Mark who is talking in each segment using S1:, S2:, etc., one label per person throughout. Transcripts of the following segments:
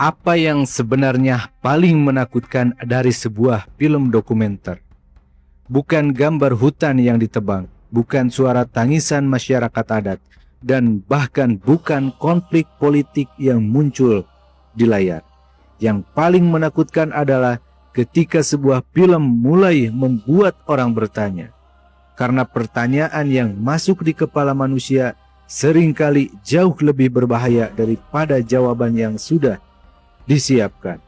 S1: Apa yang sebenarnya paling menakutkan dari sebuah film dokumenter? Bukan gambar hutan yang ditebang, bukan suara tangisan masyarakat adat, dan bahkan bukan konflik politik yang muncul di layar. Yang paling menakutkan adalah ketika sebuah film mulai membuat orang bertanya. Karena pertanyaan yang masuk di kepala manusia seringkali jauh lebih berbahaya daripada jawaban yang sudah disiapkan.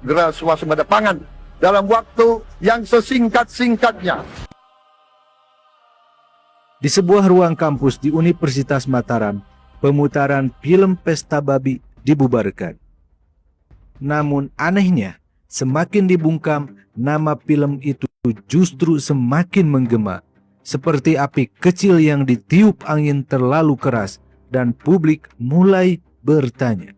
S2: Segera swasembada pangan dalam waktu yang sesingkat-singkatnya.
S1: Di sebuah ruang kampus di Universitas Mataram, pemutaran film Pesta Babi dibubarkan. Namun anehnya, semakin dibungkam, nama film itu justru semakin menggema, seperti api kecil yang ditiup angin terlalu keras, dan publik mulai bertanya,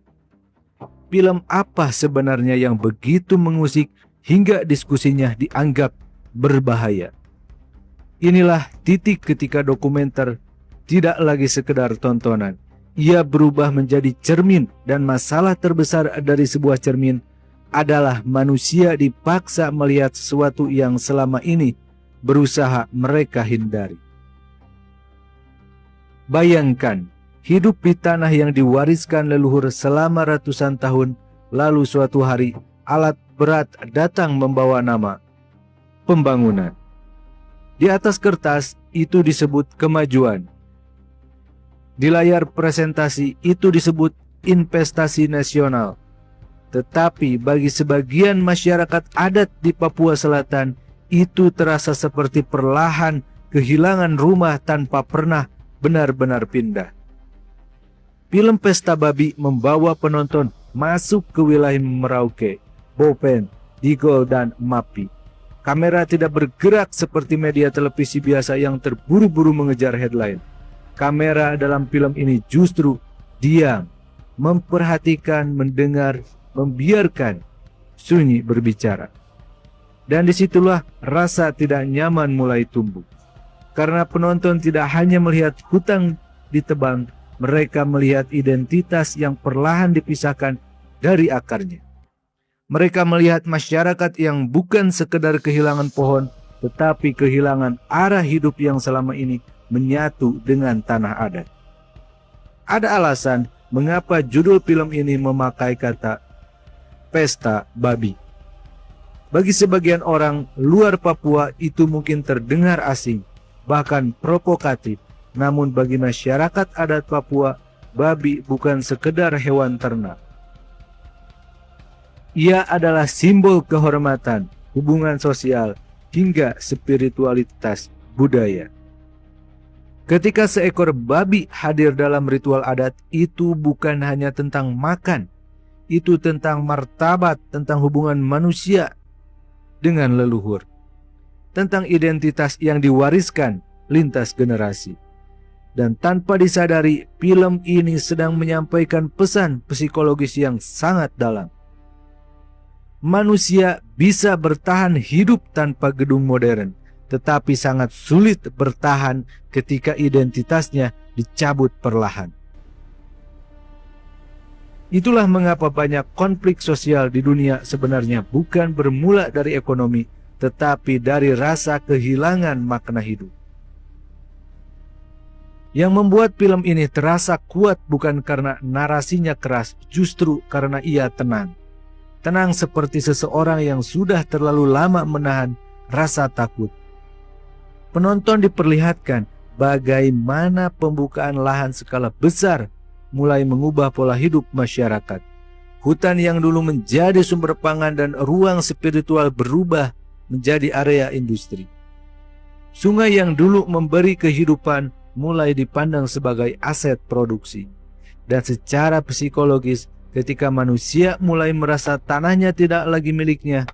S1: film apa sebenarnya yang begitu mengusik hingga diskusinya dianggap berbahaya? Inilah titik ketika dokumenter tidak lagi sekedar tontonan. Ia berubah menjadi cermin, dan masalah terbesar dari sebuah cermin adalah manusia dipaksa melihat sesuatu yang selama ini berusaha mereka hindari. Bayangkan, hidup di tanah yang diwariskan leluhur selama ratusan tahun, lalu suatu hari alat berat datang membawa nama pembangunan. Di atas kertas itu disebut kemajuan. Di layar presentasi itu disebut investasi nasional. Tetapi bagi sebagian masyarakat adat di Papua Selatan, itu terasa seperti perlahan kehilangan rumah tanpa pernah benar-benar pindah. Film Pesta Babi membawa penonton masuk ke wilayah Merauke, Bopen, Digol, dan Mapi. Kamera tidak bergerak seperti media televisi biasa yang terburu-buru mengejar headline. Kamera dalam film ini justru diam, memperhatikan, mendengar, membiarkan sunyi berbicara. Dan disitulah rasa tidak nyaman mulai tumbuh. Karena penonton tidak hanya melihat hutan ditebang, mereka melihat identitas yang perlahan dipisahkan dari akarnya. Mereka melihat masyarakat yang bukan sekedar kehilangan pohon, tetapi kehilangan arah hidup yang selama ini menyatu dengan tanah adat. Ada alasan mengapa judul film ini memakai kata Pesta Babi. Bagi sebagian orang luar Papua itu mungkin terdengar asing, bahkan provokatif. Namun bagi masyarakat adat Papua, babi bukan sekedar hewan ternak. Ia adalah simbol kehormatan, hubungan sosial, hingga spiritualitas budaya. Ketika seekor babi hadir dalam ritual adat, itu bukan hanya tentang makan, itu tentang martabat, tentang hubungan manusia dengan leluhur, tentang identitas yang diwariskan lintas generasi. Dan tanpa disadari, film ini sedang menyampaikan pesan psikologis yang sangat dalam. Manusia bisa bertahan hidup tanpa gedung modern, tetapi sangat sulit bertahan ketika identitasnya dicabut perlahan. Itulah mengapa banyak konflik sosial di dunia sebenarnya bukan bermula dari ekonomi, tetapi dari rasa kehilangan makna hidup. Yang membuat film ini terasa kuat bukan karena narasinya keras, justru karena ia tenang. Tenang seperti seseorang yang sudah terlalu lama menahan rasa takut. Penonton diperlihatkan bagaimana pembukaan lahan skala besar mulai mengubah pola hidup masyarakat. Hutan yang dulu menjadi sumber pangan dan ruang spiritual berubah menjadi area industri. Sungai yang dulu memberi kehidupan mulai dipandang sebagai aset produksi. Dan secara psikologis, ketika manusia mulai merasa tanahnya tidak lagi miliknya,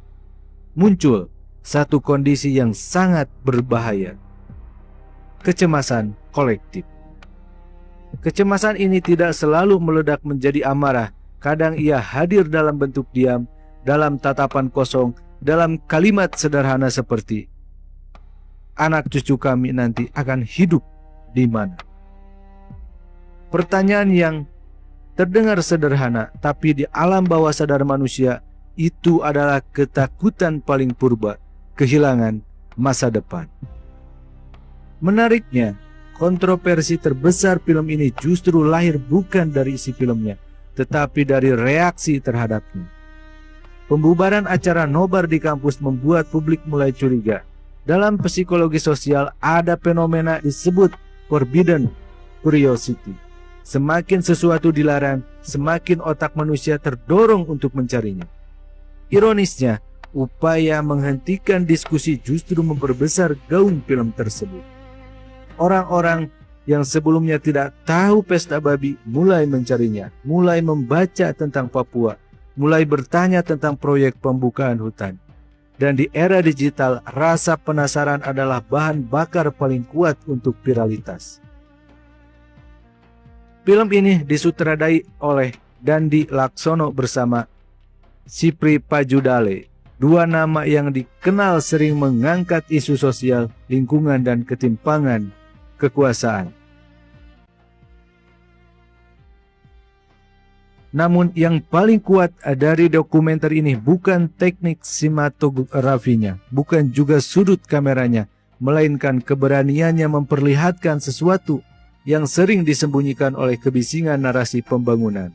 S1: muncul satu kondisi yang sangat berbahaya. Kecemasan kolektif. Kecemasan ini tidak selalu meledak menjadi amarah. Kadang ia hadir dalam bentuk diam, dalam tatapan kosong, dalam kalimat sederhana seperti, anak cucu kami nanti akan hidup di mana? Pertanyaan yang terdengar sederhana, tapi di alam bawah sadar manusia itu adalah ketakutan paling purba, kehilangan masa depan. Menariknya, kontroversi terbesar film ini justru lahir bukan dari isi filmnya, tetapi dari reaksi terhadapnya. Pembubaran acara nobar di kampus membuat publik mulai curiga. Dalam psikologi sosial ada fenomena disebut forbidden curiosity. Semakin sesuatu dilarang, semakin otak manusia terdorong untuk mencarinya. Ironisnya, upaya menghentikan diskusi justru memperbesar gaung film tersebut. Orang-orang yang sebelumnya tidak tahu pesta babi mulai mencarinya, mulai membaca tentang Papua, mulai bertanya tentang proyek pembukaan hutan. Dan di era digital, rasa penasaran adalah bahan bakar paling kuat untuk viralitas. Film ini disutradai oleh Dandi Laksono bersama Sipri Pajudale, dua nama yang dikenal sering mengangkat isu sosial, lingkungan, dan ketimpangan kekuasaan. Namun yang paling kuat dari dokumenter ini bukan teknik sinematografinya, bukan juga sudut kameranya, melainkan keberaniannya memperlihatkan sesuatu yang sering disembunyikan oleh kebisingan narasi pembangunan.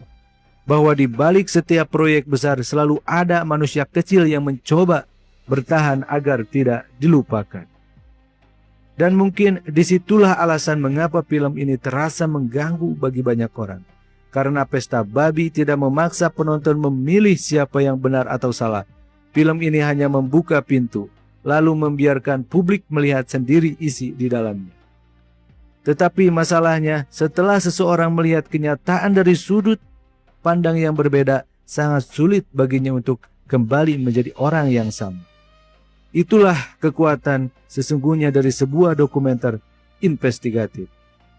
S1: Bahwa di balik setiap proyek besar selalu ada manusia kecil yang mencoba bertahan agar tidak dilupakan. Dan mungkin disitulah alasan mengapa film ini terasa mengganggu bagi banyak orang. Karena pesta babi tidak memaksa penonton memilih siapa yang benar atau salah. Film ini hanya membuka pintu, lalu membiarkan publik melihat sendiri isi di dalamnya. Tetapi masalahnya, setelah seseorang melihat kenyataan dari sudut pandang yang berbeda, sangat sulit baginya untuk kembali menjadi orang yang sama. Itulah kekuatan sesungguhnya dari sebuah dokumenter investigatif.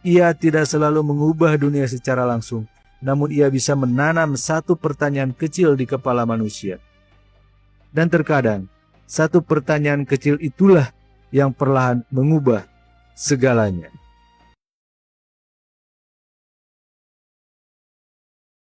S1: Ia tidak selalu mengubah dunia secara langsung, namun ia bisa menanam satu pertanyaan kecil di kepala manusia. Dan terkadang, satu pertanyaan kecil itulah yang perlahan mengubah segalanya.